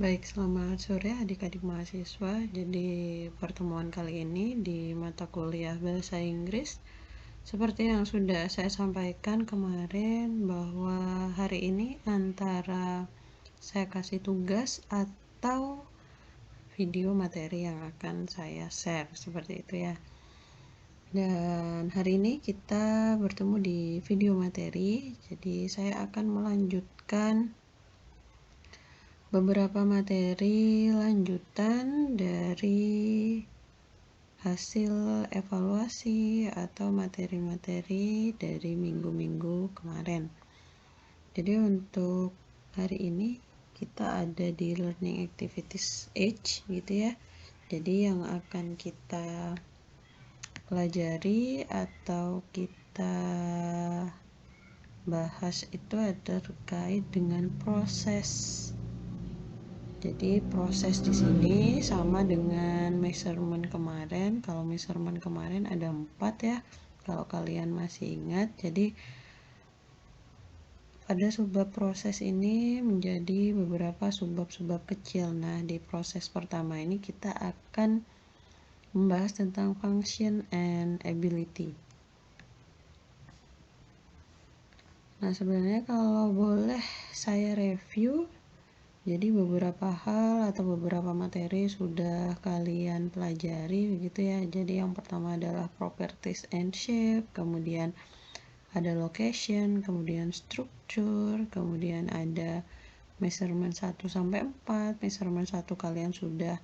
Baik, selamat sore adik-adik mahasiswa. Jadi pertemuan kali ini di mata kuliah Bahasa Inggris, seperti yang sudah saya sampaikan kemarin bahwa hari ini antara saya kasih tugas atau video materi yang akan saya share, seperti itu ya. Dan hari ini kita bertemu di video materi, jadi saya akan melanjutkan beberapa materi lanjutan dari hasil evaluasi atau materi-materi dari minggu-minggu kemarin. Jadi untuk hari ini kita ada di learning activities H gitu ya. Jadi yang akan kita pelajari atau kita bahas itu ada terkait dengan proses. Jadi proses di sini sama dengan measurement kemarin. Kalau measurement kemarin ada 4 ya, kalau kalian masih ingat. Jadi pada subbab proses ini menjadi beberapa subbab-subbab kecil. Nah, di proses pertama ini kita akan membahas tentang function and ability. Nah, sebenarnya kalau boleh saya review, jadi beberapa hal atau beberapa materi sudah kalian pelajari begitu ya. Jadi yang pertama adalah properties and shape, kemudian ada location, kemudian structure, kemudian ada measurement 1 sampai 4. Measurement 1 kalian sudah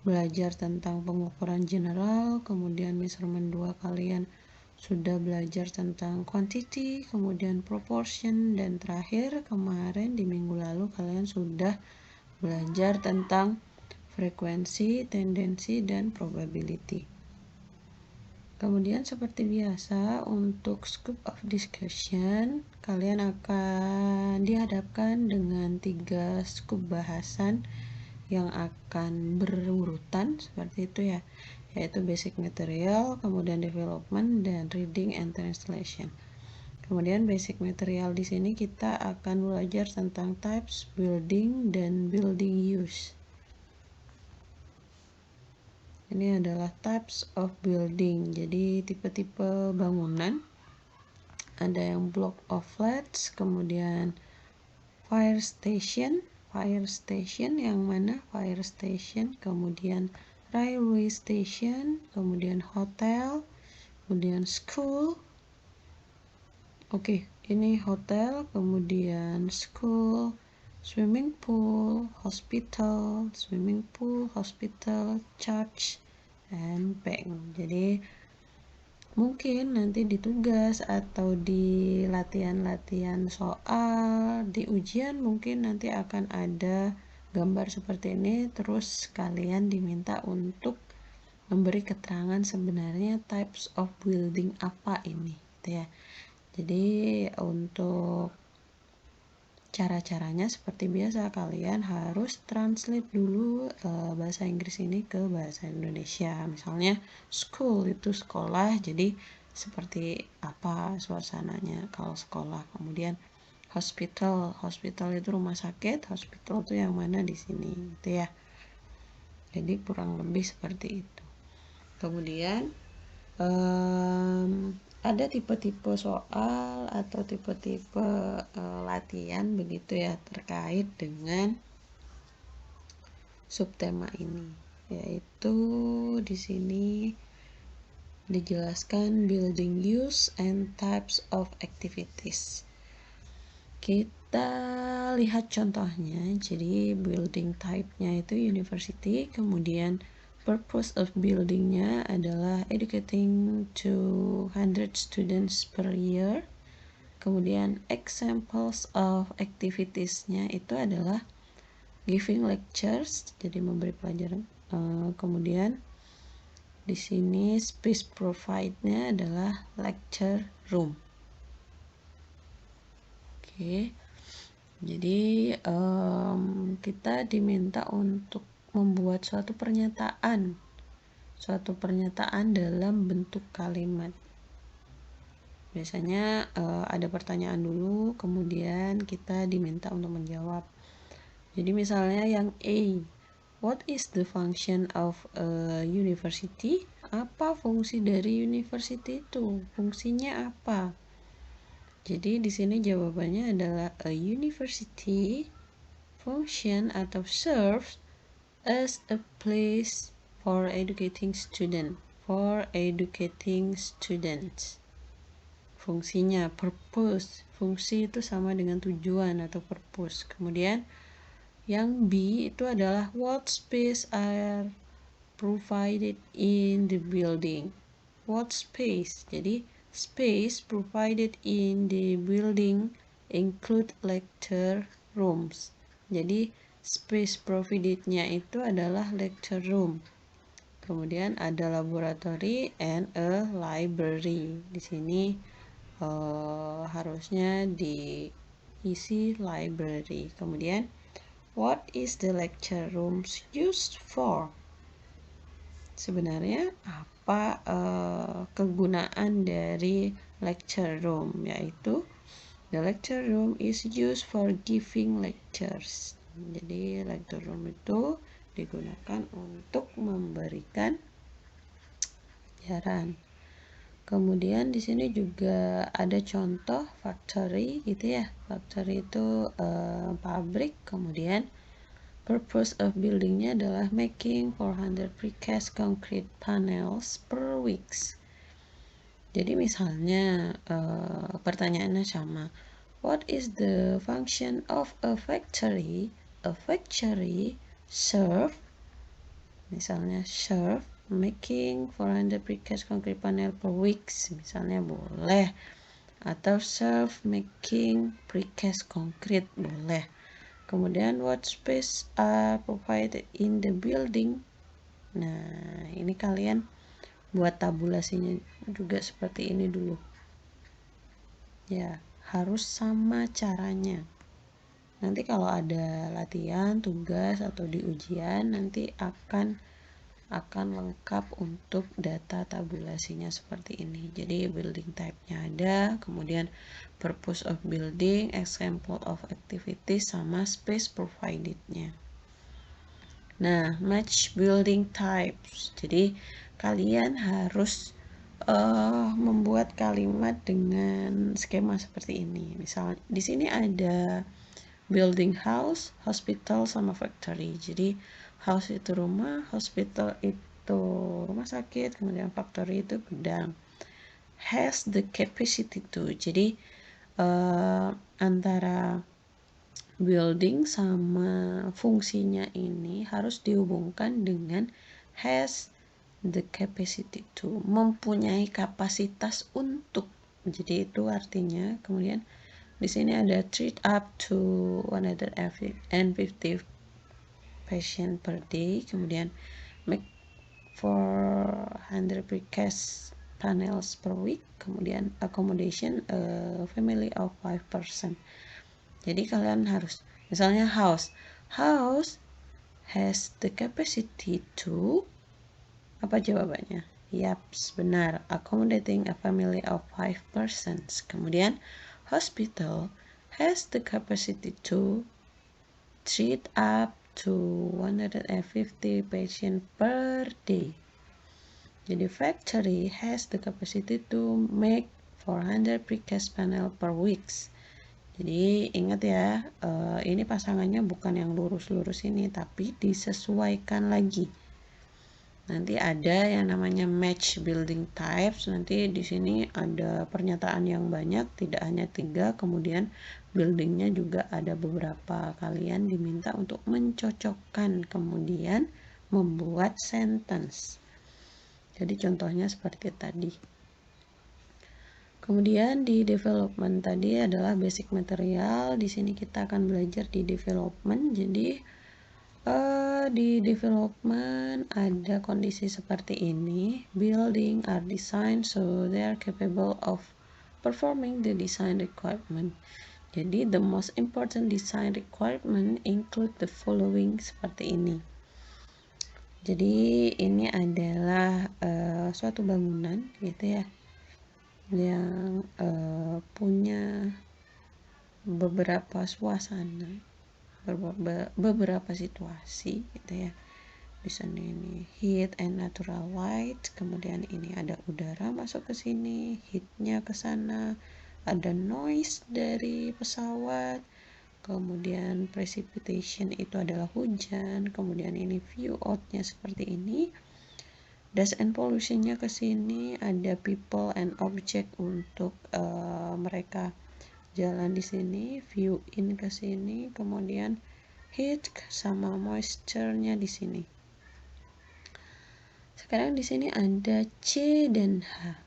belajar tentang pengukuran general, kemudian measurement 2 kalian sudah belajar tentang quantity, kemudian proportion, dan terakhir kemarin di minggu lalu kalian sudah belajar tentang frekuensi, tendensi, dan probability. Kemudian seperti biasa untuk scope of discussion kalian akan dihadapkan dengan 3 scope bahasan yang akan berurutan seperti itu ya, yaitu basic material, kemudian development, dan reading and translation. Kemudian basic material di sini kita akan belajar tentang types, building, dan building use. Ini adalah types of building, jadi tipe-tipe bangunan. Ada yang block of flats, kemudian fire station yang mana fire station, kemudian railway station, kemudian hotel, kemudian school. Oke, ini hotel, kemudian school, swimming pool, hospital, church, and bank. Jadi mungkin nanti di tugas atau di latihan-latihan soal, di ujian mungkin nanti akan ada gambar seperti ini, terus kalian diminta untuk memberi keterangan sebenarnya types of building apa ini gitu ya. Jadi untuk cara-caranya seperti biasa, kalian harus translate dulu bahasa Inggris ini ke bahasa Indonesia. Misalnya school itu sekolah, jadi seperti apa suasananya kalau sekolah. Kemudian hospital itu rumah sakit, hospital itu yang mana di sini gitu ya. Jadi kurang lebih seperti itu. Kemudian ada tipe-tipe soal atau tipe-tipe latihan begitu ya terkait dengan subtema ini, yaitu di sini dijelaskan building use and types of activities. Kita lihat contohnya. Jadi building type-nya itu university, kemudian purpose of building-nya adalah educating 200 students per year. Kemudian examples of activities-nya itu adalah giving lectures, jadi memberi pelajaran. Kemudian di sini space provide-nya adalah lecture room. Oke. Jadi kita diminta untuk membuat suatu pernyataan dalam bentuk kalimat. Biasanya ada pertanyaan dulu, kemudian kita diminta untuk menjawab. Jadi misalnya yang A, what is the function of a university? Apa fungsi dari university itu? Fungsinya apa? Jadi di sini jawabannya adalah a university function atau serves as a place for educating students. Fungsinya purpose. Fungsi itu sama dengan tujuan atau purpose. Kemudian yang B itu adalah what space are provided in the building. What space? Jadi space provided in the building include lecture rooms. Jadi space provided-nya itu adalah lecture room. Kemudian ada laboratory and a library. Di sini harusnya diisi library. Kemudian what is the lecture rooms used for? Sebenarnya apa kegunaan dari lecture room, yaitu the lecture room is used for giving lectures. Jadi lecture room itu digunakan untuk memberikan pelajaran. Kemudian di sini juga ada contoh factory gitu ya. Factory itu pabrik. Kemudian purpose of buildingnya adalah making 400 precast concrete panels per weeks. Jadi misalnya pertanyaannya sama. What is the function of a factory? A factory serve, misalnya serve making 400 precast concrete panel per weeks, misalnya boleh. Atau serve making precast concrete, boleh. Kemudian what space are provided in the building. Nah, ini kalian buat tabulasinya juga seperti ini dulu. Ya, harus sama caranya. Nanti kalau ada latihan, tugas atau di ujian nanti akan lengkap untuk data tabulasinya seperti ini. Jadi building type-nya ada, kemudian purpose of building, example of activities, sama space provided-nya. Nah, match building types. Jadi kalian harus membuat kalimat dengan skema seperti ini. Misal di sini ada building house, hospital, sama factory. Jadi house itu rumah, hospital itu rumah sakit, kemudian factory itu gudang. Has the capacity to. Jadi antara building sama fungsinya ini harus dihubungkan dengan has the capacity to, mempunyai kapasitas untuk. Jadi itu artinya. Kemudian di sini ada treat up to 150 patient per day. Kemudian make 400 precast panels per week. Kemudian accommodation a family of 5 person. Jadi kalian harus, misalnya house has the capacity to, apa jawabannya? Yaps, benar, accommodating a family of 5 persons. Kemudian hospital has the capacity to treat up to 150 patients per day. Jadi factory has the capacity to make 400 precast panel per weeks. Jadi ingat ya, ini pasangannya bukan yang lurus-lurus ini, tapi disesuaikan lagi. Nanti ada yang namanya match building types. Nanti di sini ada pernyataan yang banyak, tidak hanya 3. Kemudian buildingnya juga ada beberapa. Kalian diminta untuk mencocokkan, kemudian membuat sentence. Jadi contohnya seperti tadi. Kemudian di development tadi adalah basic material. Di sini kita akan belajar di development. Jadi di development ada kondisi seperti ini. Building are designed so they are capable of performing the design requirement. Jadi the most important design requirement include the following, seperti ini. Jadi ini adalah suatu bangunan gitu ya, yang punya beberapa suasana. beberapa situasi gitu ya. Di sini ini heat and natural light, kemudian ini ada udara masuk ke sini, heatnya ke sana, ada noise dari pesawat, kemudian precipitation itu adalah hujan, kemudian ini view outnya seperti ini, dust and pollutionnya ke sini, ada people and object untuk mereka jalan di sini, view in ke sini, kemudian heat sama moisture-nya di sini. Sekarang di sini ada C dan H,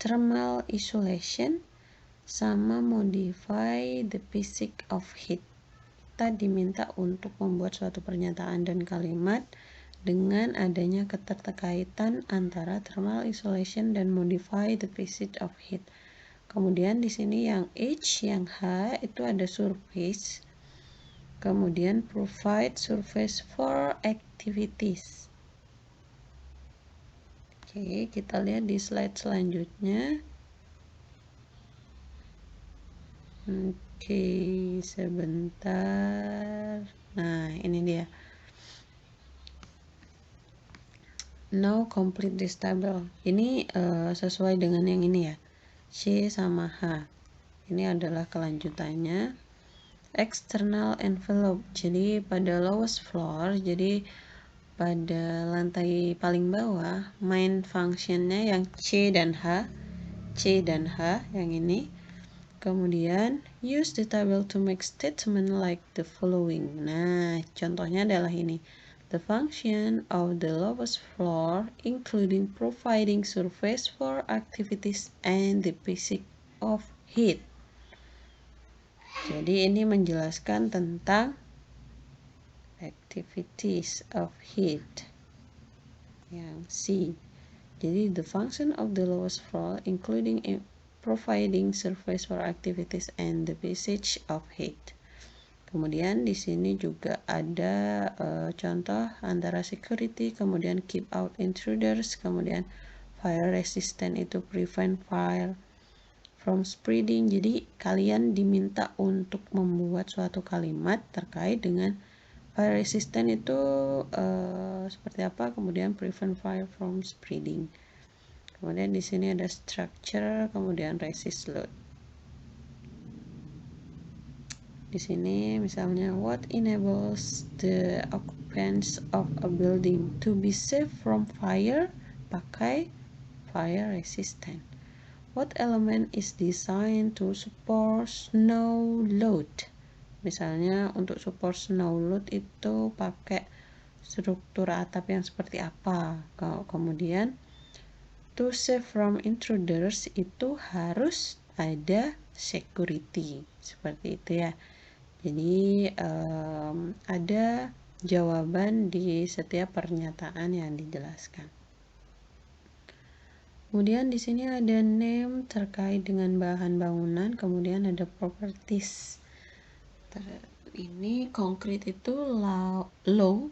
thermal isolation sama modify the physics of heat. Kita diminta untuk membuat suatu pernyataan dan kalimat dengan adanya keterkaitan antara thermal isolation dan modify the physics of heat. Kemudian di sini yang H, yang H itu ada surface. Kemudian provide surface for activities. Oke, kita lihat di slide selanjutnya. Oke, sebentar. Nah, ini dia. Now complete this table. Ini sesuai dengan yang ini ya. C sama H. Ini adalah kelanjutannya. External envelope. Jadi pada lowest floor, jadi pada lantai paling bawah, main functionnya yang C dan H yang ini. Kemudian use the table to make statement like the following. Nah, contohnya adalah ini. The function of the lowest floor including providing surface for activities and the physics of heat. Jadi ini menjelaskan tentang activities of heat. Yang C. Jadi the function of the lowest floor including providing surface for activities and the physics of heat. Kemudian di sini juga ada contoh antara security, kemudian keep out intruders, kemudian fire resistant itu prevent fire from spreading. Jadi kalian diminta untuk membuat suatu kalimat terkait dengan fire resistant itu seperti apa, kemudian prevent fire from spreading. Kemudian di sini ada structure, kemudian resist load. Di sini misalnya what enables the occupants of a building to be safe from fire, pakai fire resistant. What element is designed to support snow load? Misalnya untuk support snow load itu pakai struktur atap yang seperti apa. Kemudian to save from intruders itu harus ada security. Seperti itu ya. Jadi ada jawaban di setiap pernyataan yang dijelaskan. Kemudian di sini ada name terkait dengan bahan bangunan, kemudian ada properties. Ini konkret itu low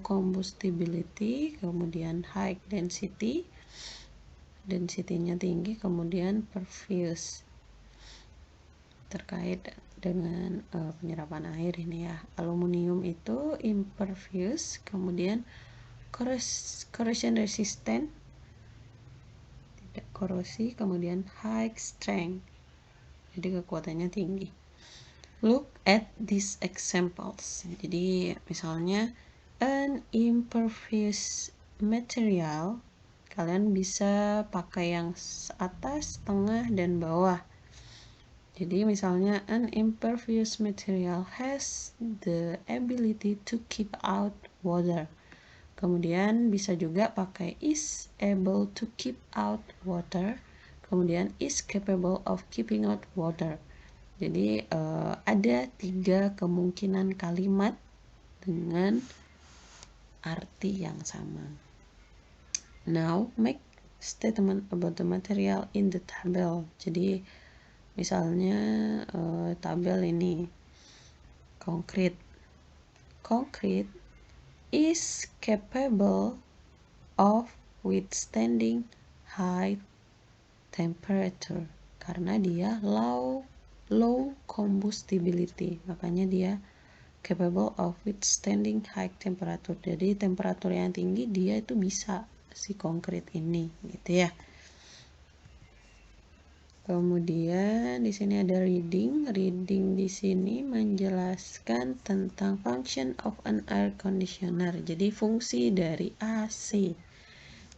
combustibility, kemudian high density, density-nya tinggi, kemudian pervious terkait dengan penyerapan air ini ya. Aluminium itu impervious, kemudian corrosion resistant, tidak korosi, kemudian high strength, jadi kekuatannya tinggi. Look at these examples. Jadi misalnya an impervious material, kalian bisa pakai yang atas, tengah, dan bawah. Jadi misalnya an impervious material has the ability to keep out water. Kemudian bisa juga pakai is able to keep out water. Kemudian is capable of keeping out water. Jadi ada 3 kemungkinan kalimat dengan arti yang sama. Now make statement about the material in the table. Jadi misalnya tabel ini concrete is capable of withstanding high temperature karena dia low combustibility, makanya dia capable of withstanding high temperature. Jadi temperatur yang tinggi dia itu bisa si konkrit ini gitu ya. Kemudian di sini ada reading. Reading di sini menjelaskan tentang function of an air conditioner. Jadi fungsi dari AC.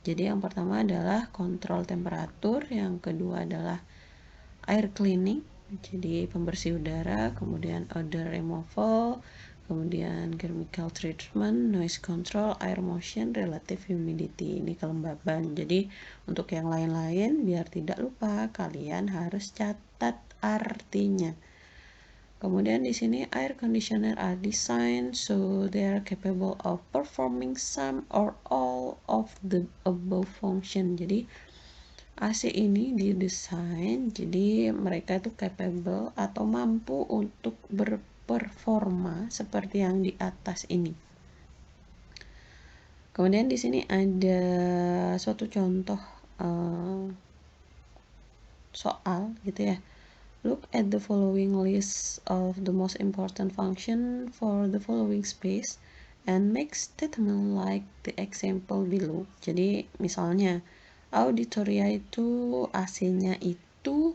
Jadi yang pertama adalah kontrol temperatur, yang kedua adalah air cleaning, jadi pembersih udara, kemudian odor removal, kemudian chemical treatment, noise control, air motion, relative humidity. Ini kelembaban. Jadi untuk yang lain-lain biar tidak lupa kalian harus catat artinya. Kemudian di sini air conditioner are designed so they are capable of performing some or all of the above function. Jadi AC ini didesain jadi mereka itu capable atau mampu untuk berperforma seperti yang di atas ini. Kemudian di sini ada suatu contoh soal gitu ya. Look at the following list of the most important function for the following space and make statement like the example below. Jadi misalnya auditoria itu AC-nya itu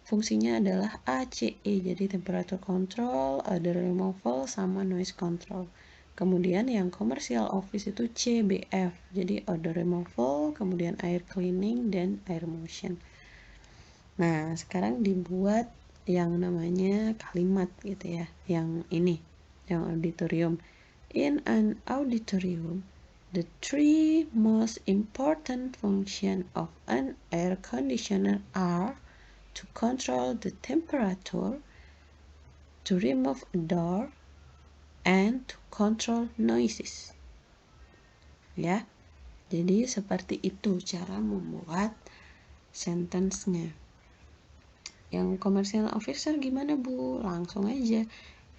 fungsinya adalah ACE, jadi temperature control, odor removal, sama noise control. Kemudian yang commercial office itu CBF, jadi odor removal, kemudian air cleaning, dan air motion. Nah, sekarang dibuat yang namanya kalimat gitu ya, yang ini, yang auditorium. In an auditorium, the three most important functions of an air conditioner are to control the temperature, to remove odor, and to control noises. Ya, jadi seperti itu cara membuat sentence-nya. Yang commercial officer gimana Bu? Langsung aja.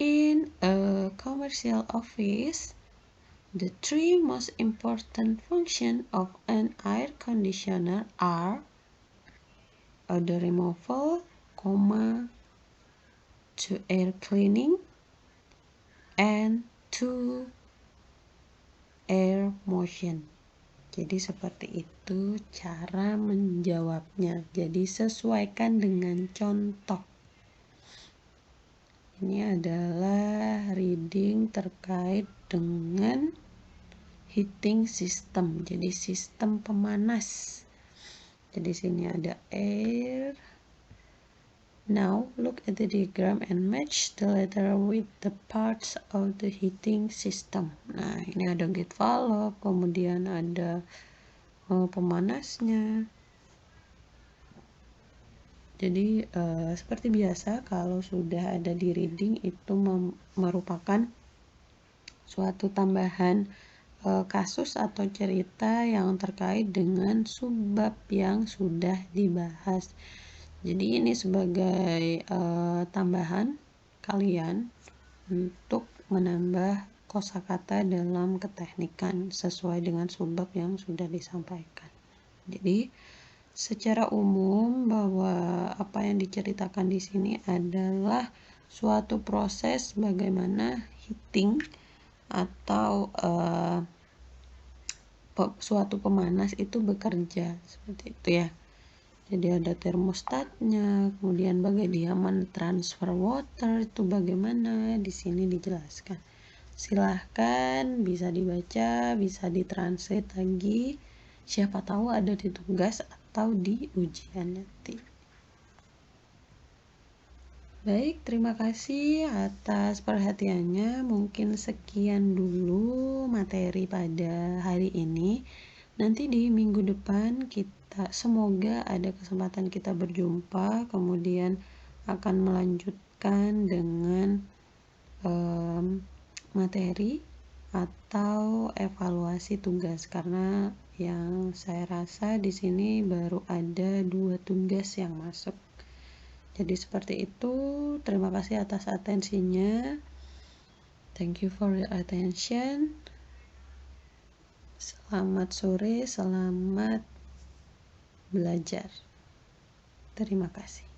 In a commercial office, the three most important functions of an air conditioner are odor removal, to air cleaning, and to air motion. Jadi seperti itu cara menjawabnya. Jadi sesuaikan dengan contoh. Ini adalah reading terkait dengan heating system. Jadi sistem pemanas. Jadi sini ada air. Now look at the diagram and match the letter with the parts of the heating system. Nah, ini ada gate valve, kemudian ada pemanasnya. Jadi seperti biasa kalau sudah ada di reading itu merupakan suatu tambahan kasus atau cerita yang terkait dengan subbab yang sudah dibahas. Jadi ini sebagai tambahan kalian untuk menambah kosakata dalam keteknikan sesuai dengan subbab yang sudah disampaikan. Jadi secara umum bahwa apa yang diceritakan di sini adalah suatu proses bagaimana heating atau suatu pemanas itu bekerja seperti itu ya. Jadi ada termostatnya, kemudian bagaimana transfer water itu bagaimana di sini dijelaskan. Silahkan bisa dibaca, bisa ditranslate lagi. Siapa tahu ada di tugas atau di ujian nanti. Baik, terima kasih atas perhatiannya. Mungkin sekian dulu materi pada hari ini. Nanti di minggu depan semoga ada kesempatan kita berjumpa, kemudian akan melanjutkan dengan materi atau evaluasi tugas, karena yang saya rasa di sini baru ada 2 tugas yang masuk. Jadi seperti itu. Terima kasih atas atensinya. Thank you for your attention. Selamat sore, selamat belajar. Terima kasih.